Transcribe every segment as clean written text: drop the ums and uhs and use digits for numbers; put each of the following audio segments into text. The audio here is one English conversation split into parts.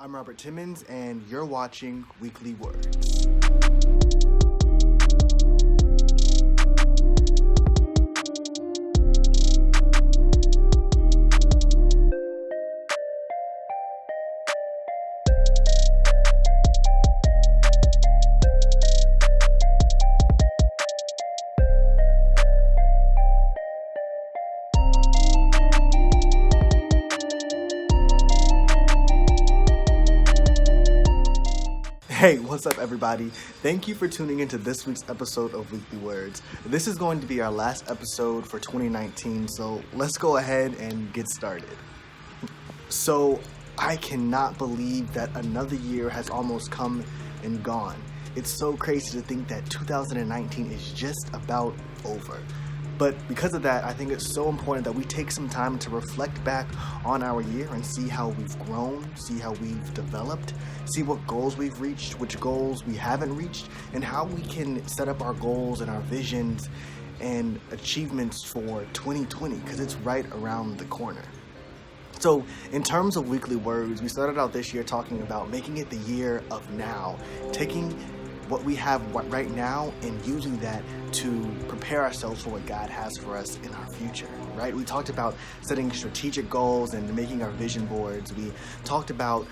I'm Robert Timmons, and you're watching Weekly Words. Hey, what's up everybody? Thank you for tuning into this week's episode of Weekly Words. This is going to be our last episode for 2019, so let's go ahead and get started. So, I cannot believe that another year has almost come and gone. It's so crazy to think that 2019 is just about over. But because of that, I think it's so important that we take some time to reflect back on our year and see how we've grown, see how we've developed, see what goals we've reached, which goals we haven't reached, and how we can set up our goals and our visions and achievements for 2020, because it's right around the corner. So in terms of Weekly Words, we started out this year talking about making it the year of now, taking what we have right now and using that to prepare ourselves for what God has for us in our future, right? We talked about setting strategic goals and making our vision boards. We talked about,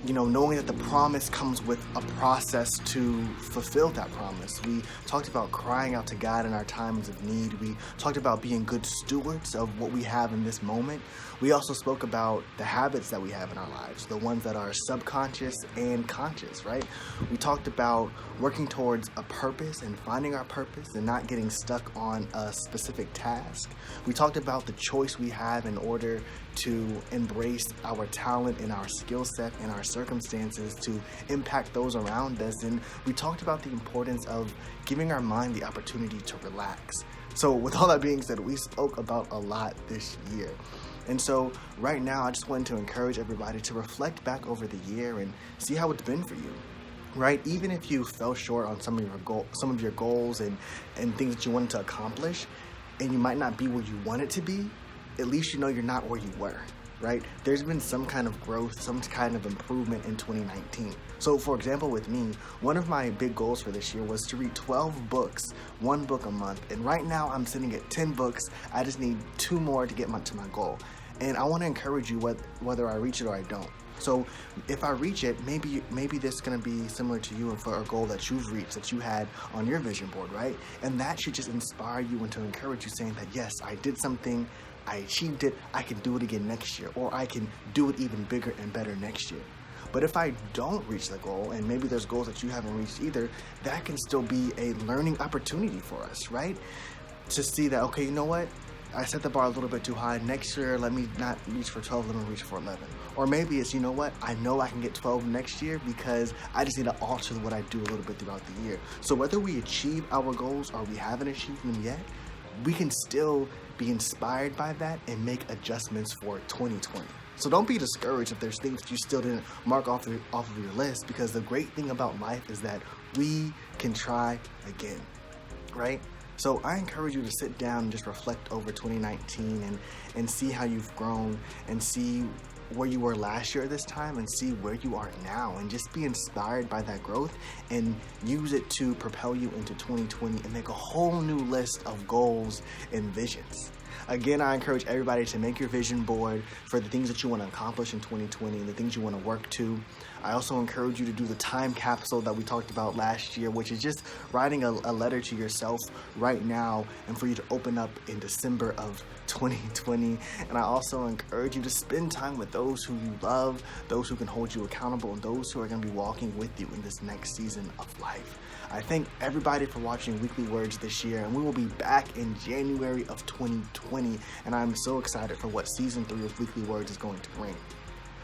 knowing that the promise comes with a process to fulfill that promise. We talked about crying out to God in our times of need. We talked about being good stewards of what we have in this moment. We also spoke about the habits that we have in our lives, the ones that are subconscious and conscious, right? We talked about working towards a purpose and finding our purpose and not getting stuck on a specific task. We talked about the choice we have in order to embrace our talent and our skill set and our circumstances to impact those around us. And we talked about the importance of giving our mind the opportunity to relax. So with all that being said, we spoke about a lot this year. And so right now, I just wanted to encourage everybody to reflect back over the year and see how it's been for you, right? Even if you fell short on some of your goals and things that you wanted to accomplish, and you might not be where you want it to be, at least you know you're not where you were, right? There's been some kind of growth, some kind of improvement in 2019. So for example, with me, one of my big goals for this year was to read 12 books, one book a month. And right now I'm sitting at 10 books. I just need 2 more to get to my goal. And I want to encourage you whether I reach it or I don't. So if I reach it, maybe this is going to be similar to you and for a goal that you've reached, that you had on your vision board, right? And that should just inspire you and to encourage you, saying that, yes, I did something, I achieved it, I can do it again next year, or I can do it even bigger and better next year. But if I don't reach the goal, and maybe there's goals that you haven't reached either, that can still be a learning opportunity for us, right? To see that, okay, you know what? I set the bar a little bit too high. Next year, let me not reach for 12, let me reach for 11. Or maybe it's, you know what? I know I can get 12 next year because I just need to alter what I do a little bit throughout the year. So whether we achieve our goals or we haven't achieved them yet, we can still be inspired by that and make adjustments for 2020. So don't be discouraged if there's things that you still didn't mark off of your list, because the great thing about life is that we can try again, right? So I encourage you to sit down and just reflect over 2019 and see how you've grown and see where you were last year at this time and see where you are now, and just be inspired by that growth and use it to propel you into 2020 and make a whole new list of goals and visions. Again, I encourage everybody to make your vision board for the things that you want to accomplish in 2020 and the things you want to work to. I also encourage you to do the time capsule that we talked about last year, which is just writing a letter to yourself right now and for you to open up in December of 2020. And I also encourage you to spend time with those who you love, those who can hold you accountable, and those who are going to be walking with you in this next season of life. I thank everybody for watching Weekly Words this year, and we will be back in January of 2020, and I'm so excited for what Season 3 of Weekly Words is going to bring.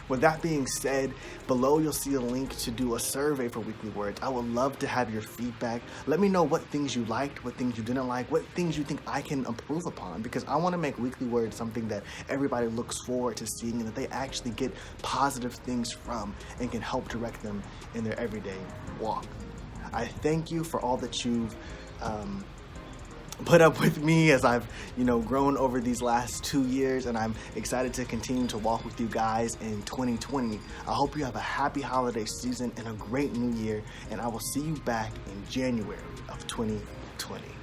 With that being said, below you'll see a link to do a survey for Weekly Words. I would love to have your feedback. Let me know what things you liked, what things you didn't like, what things you think I can improve upon, because I want to make Weekly Words something that everybody looks forward to seeing and that they actually get positive things from and can help direct them in their everyday walk. I thank you for all that you've put up with me as I've, grown over these last 2 years, and I'm excited to continue to walk with you guys in 2020. I hope you have a happy holiday season and a great new year, and I will see you back in January of 2020.